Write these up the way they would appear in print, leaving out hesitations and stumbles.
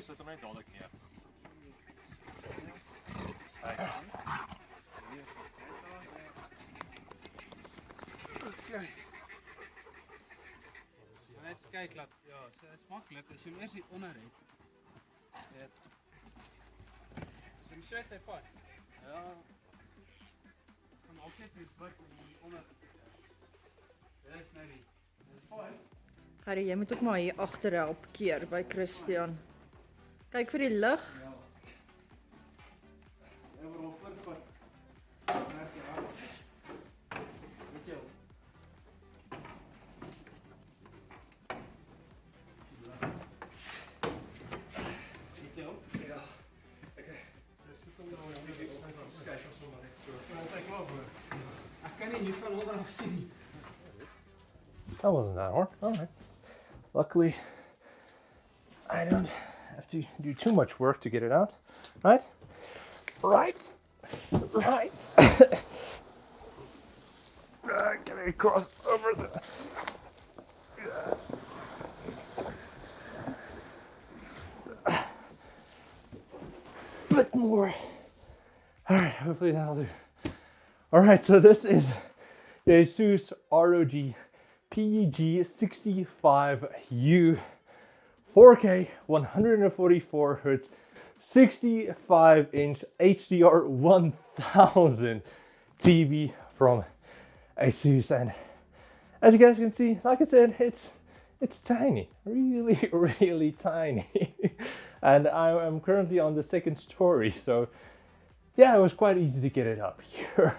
zet hem even dadelijk neer. Kijk, laat, ja, het is makkelijk als je hem eerst niet onderreed. Ja. Als je hem zet, hij vast. Ja. Van ook net niet wat onder. Dat is nou niet. Dat is fijn. Harry, jy moet ook maar hier agter help keer by Christian. Kyk vir die lig. Ja. Overal voorpad. Merk jy aan. Weet jy. Weet jy ook? Ja. Oké. Dus ik kom nou een beetje op en dan kijken of zomaar echt zo. Nou, dat is eigenlijk wel voor. Ik kan niet van onderaf zien. That wasn't that hard. Alright. Luckily, I don't have to do too much work to get it out. Right? Right. Right. Get it across over the... Bit more. Alright, hopefully that'll do. Alright, so this is the Asus ROG PEG65U 4K 144 Hz 65-inch HDR 1000 TV from Asus, and as you guys can see, like I said, it's tiny, really tiny. And I am currently on the second story, so yeah, it was quite easy to get it up here.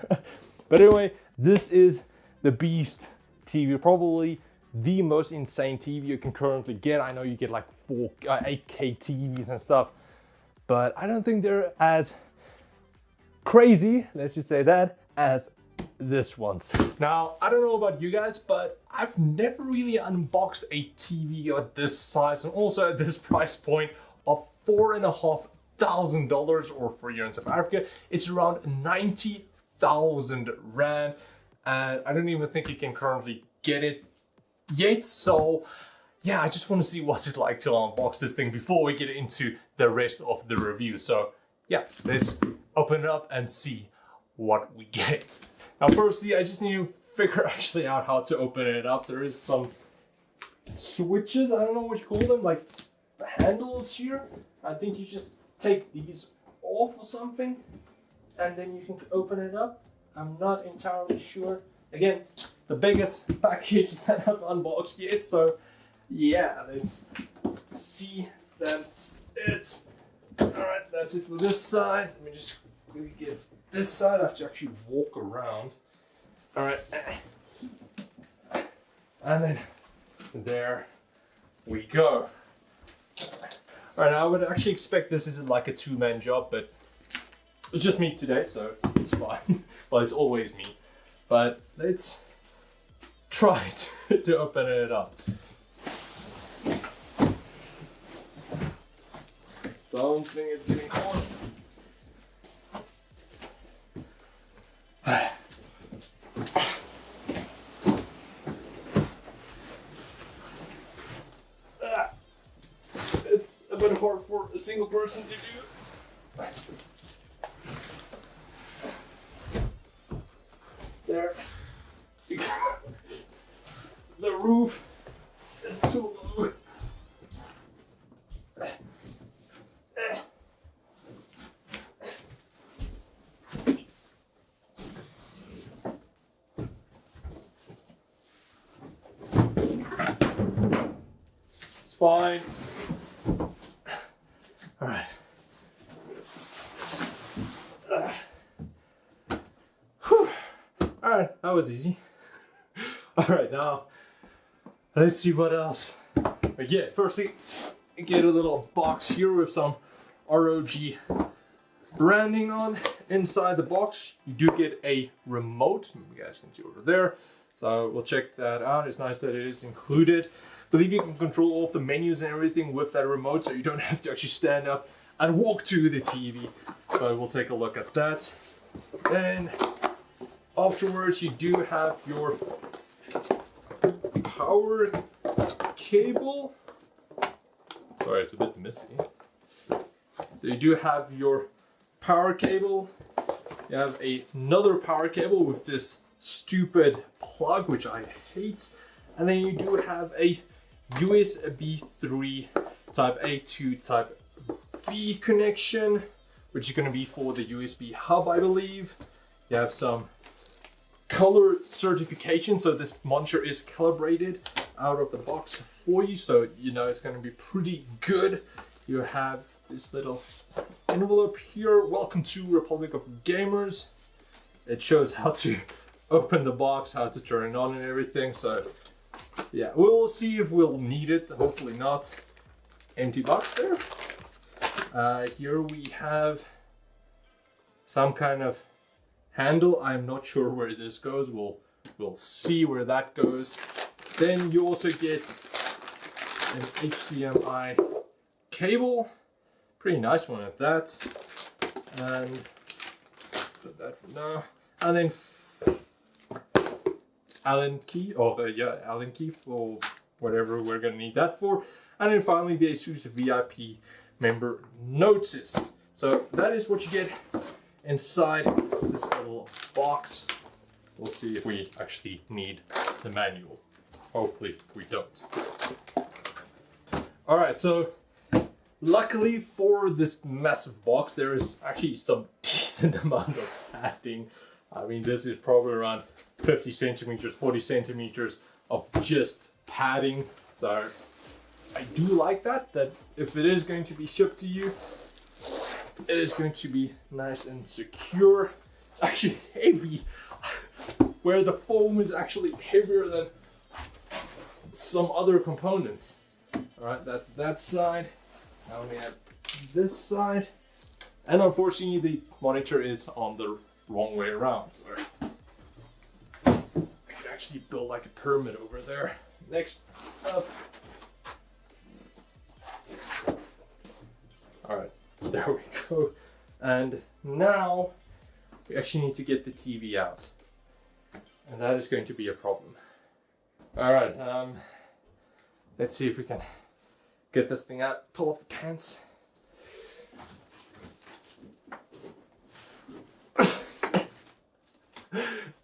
But anyway, this is the beast TV, probably the most insane TV you can currently get. I know you get like 8K TVs and stuff, but I don't think they're as crazy, let's just say that, as this one's. Now, I don't know about you guys, but I've never really unboxed a TV at this size and also at this price point of $4,500, or for here in South Africa, it's around 90,000 Rand. And I don't even think you can currently get it yet. So yeah, I just want to see what's it like to unbox this thing before we get into the rest of the review. So yeah, let's open it up and see what we get. Now, firstly, I just need to figure actually out how to open it up. There is some switches, I don't know what you call them, like handles here. I think you just take these off or something, and then you can open it up. I'm not entirely sure. Again, the biggest package that I've unboxed yet, so yeah, let's see. That's it. Alright, that's it for this side. Let me just quickly get this side. I have to actually walk around. Alright. And then there we go. Alright, I would actually expect this isn't like a two-man job, but it's just me today, so it's fine. Well, it's always me. But let's try to open it up. Something is getting caught. It's a bit hard for a single person to do. There. The roof is too low. It's fine. All right. Alright, that was easy. Alright, now let's see what else I get. Firstly, I get a little box here with some ROG branding on. Inside the box, you do get a remote. You guys can see over there. So we'll check that out. It's nice that it is included. I believe you can control all of the menus and everything with that remote, so you don't have to actually stand up and walk to the TV. So we'll take a look at that. Then afterwards, you do have your power cable. Sorry, it's a bit messy. So you do have your power cable. You have another power cable with this stupid plug, which I hate. And then you do have a USB 3 type A to type B connection, which is going to be for the USB hub, I believe. You have some color certification, so this monitor is calibrated out of the box for you, so you know it's going to be pretty good. You have this little envelope here. Welcome to Republic of Gamers. It shows how to open the box, how to turn it on and everything. So yeah, we'll see if we'll need it. Hopefully not. Empty box there. Here we have some kind of handle. I'm not sure where this goes. We'll see where that goes. Then you also get an HDMI cable. Pretty nice one at that. And put that for now. And then Allen key, Allen key for whatever we're gonna need that for. And then finally the ASUS VIP member notice. So that is what you get inside this little box. We'll see if we actually need the manual. Hopefully we don't. Alright, so luckily for this massive box, there is actually some decent amount of padding. I mean, this is probably around 50 centimeters, 40 centimeters of just padding. So I do like that if it is going to be shipped to you, it is going to be nice and secure. It's actually heavy, where the foam is actually heavier than some other components. Alright, that's that side. Now we have this side. And unfortunately the monitor is on the wrong way around, so I could actually build like a pyramid over there. Next up. Alright, there we go. And now we actually need to get the TV out. And that is going to be a problem. Alright, let's see if we can get this thing out. Pull up the pants.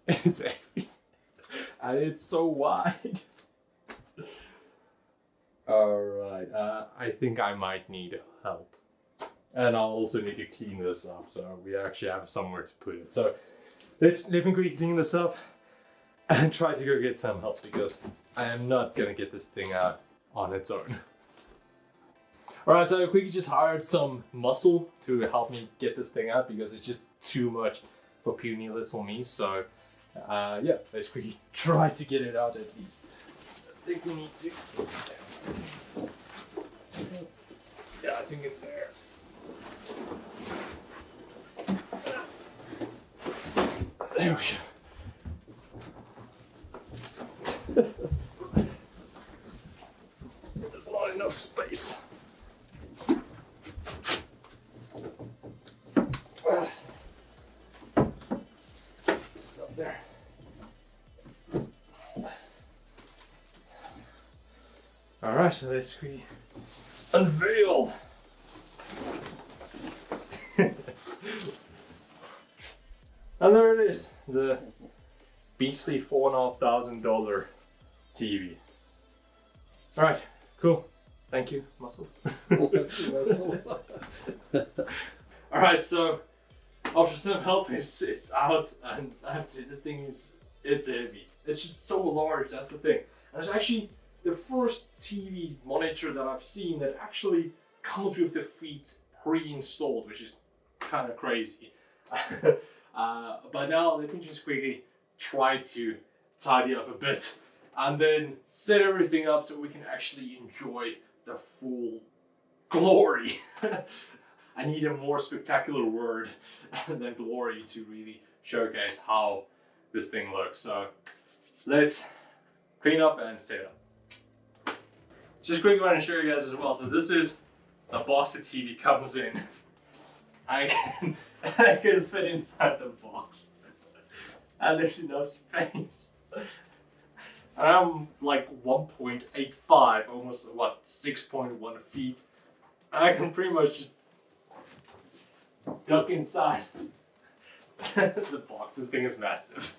It's heavy. And it's so wide. Alright, I think I might need help. And I'll also need to clean this up, so we actually have somewhere to put it. So let me quickly clean this up and try to go get some help, because I am not gonna get this thing out on its own. Alright, so I quickly just hired some muscle to help me get this thing out, because it's just too much for puny little me. So yeah, let's quickly try to get it out at least. I think we need to. Yeah, I think in there. There we go. There's not enough space. It's not there. Alright, so let's quickly unveil. And there it is, the beastly $4,500 TV. Alright, cool. Thank you, muscle. Alright, so after some help, it's out, and I have to say, this thing it's heavy. It's just so large, that's the thing. And it's actually the first TV monitor that I've seen that actually comes with the feet pre-installed, which is kind of crazy. But now let me just quickly try to tidy up a bit and then set everything up so we can actually enjoy the full glory. I need a more spectacular word than glory to really showcase how this thing looks. So let's clean up and set it up. Just quickly want to show you guys as well. So this is the box the TV comes in. I can fit inside the box. And there's enough space. And I'm like 1.85, almost 6.1 feet. And I can pretty much just duck inside the box. This thing is massive.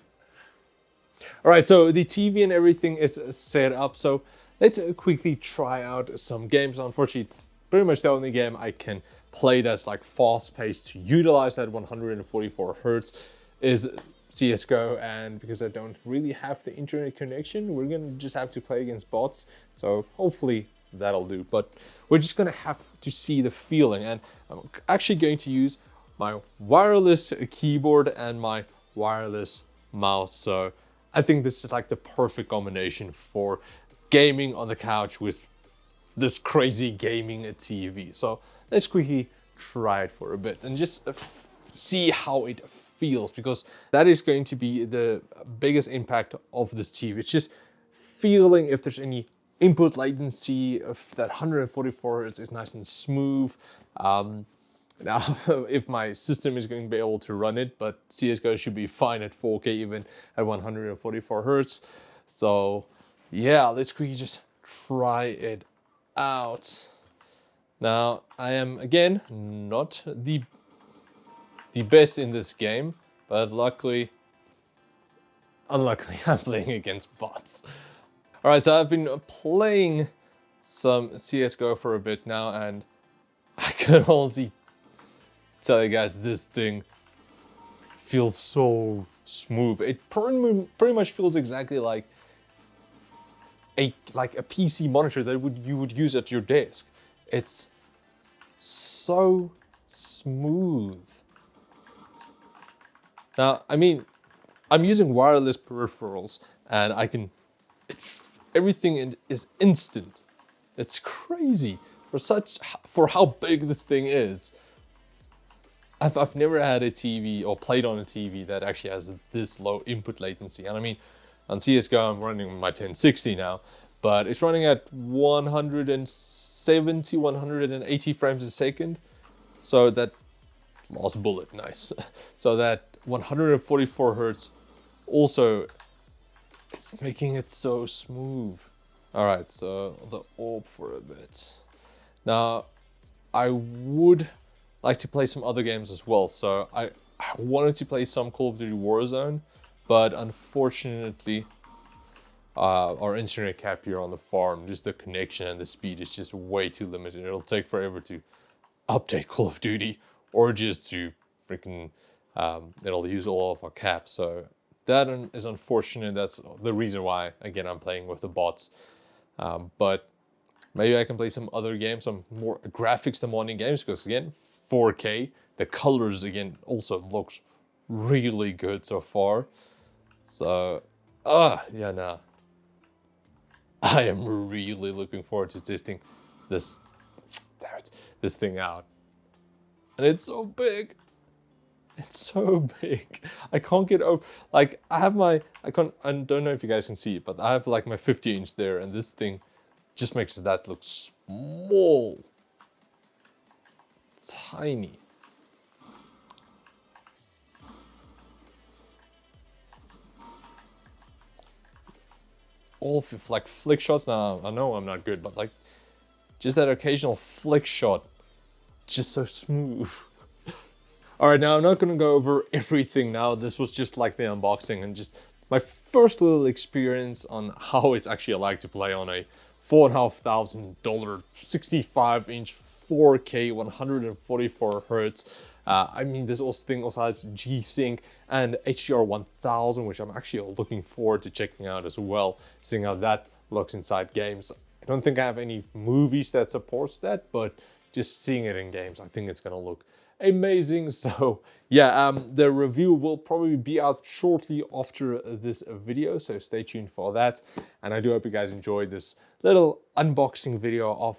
All right, so the TV and everything is set up. So let's quickly try out some games. Unfortunately, pretty much the only game I can play that's like fast-paced to utilize that 144 hertz is CSGO, and because I don't really have the internet connection, we're gonna just have to play against bots. So hopefully that'll do, but we're just gonna have to see the feeling, and I'm actually going to use my wireless keyboard and my wireless mouse. So I think this is like the perfect combination for gaming on the couch with this crazy gaming TV. So let's quickly try it for a bit and just see how it feels, because that is going to be the biggest impact of this TV. It's just feeling if there's any input latency, if that 144 Hz is nice and smooth. Now, if my system is going to be able to run it, but CSGO should be fine at 4K, even at 144 Hz. So yeah, let's quickly just try it out. Now, I am, again, not the best in this game, but unluckily, I'm playing against bots. All right, so I've been playing some CSGO for a bit now, and I can honestly tell you guys, this thing feels so smooth. It pretty much feels exactly like a PC monitor that you would use at your desk. It's so smooth. Now, I mean, I'm using wireless peripherals, and everything is instant. It's crazy for how big this thing is. I've never had a TV or played on a TV that actually has this low input latency. And I mean, on CSGO, I'm running my 1060 now, but it's running at 170, 180 frames a second. So that last bullet, nice. So that 144 hertz also, it's making it so smooth. All right, so the orb for a bit. Now, I would like to play some other games as well. So I wanted to play some Call of Duty Warzone, but unfortunately, our internet cap here on the farm, just the connection and the speed is just way too limited. It'll take forever to update Call of Duty, or just to freaking, it'll use all of our caps. So that is unfortunate. That's the reason why, again, I'm playing with the bots. But maybe I can play some other games, some more graphics demanding games, because again, 4K, the colors again also looks really good so far. So, yeah, nah. I am really looking forward to testing this thing out. And it's so big. It's so big. I can't get over, like, I don't know if you guys can see it, but I have like my 50-inch there, and this thing just makes that look small. Tiny. All of like flick shots. Now, I know I'm not good, but like just that occasional flick shot, just so smooth. All right, now I'm not gonna go over everything now. This was just like the unboxing and just my first little experience on how it's actually like to play on a $4,500 65-inch 4K 144 hertz. I mean, this thing also has G-Sync and HDR 1000, which I'm actually looking forward to checking out as well, seeing how that looks inside games. I don't think I have any movies that supports that, but just seeing it in games, I think it's gonna look amazing. So yeah, the review will probably be out shortly after this video, so stay tuned for that. And I do hope you guys enjoyed this little unboxing video of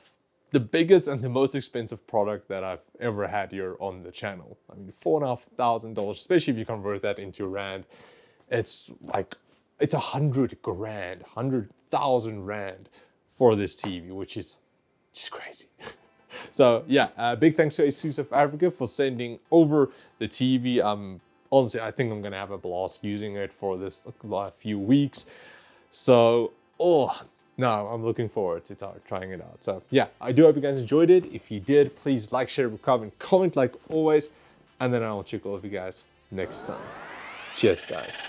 the biggest and the most expensive product that I've ever had here on the channel. I mean, $4,500, especially if you convert that into rand, it's like, it's 100 grand, 100,000 rand for this TV, which is just crazy. So yeah, big thanks to ASUS of Africa for sending over the TV. Honestly, I think I'm gonna have a blast using it for this few weeks. So, no, I'm looking forward to trying it out. So yeah, I do hope you guys enjoyed it. If you did, please like, share, comment like always. and then I'll check all of you guys next time. Cheers, guys.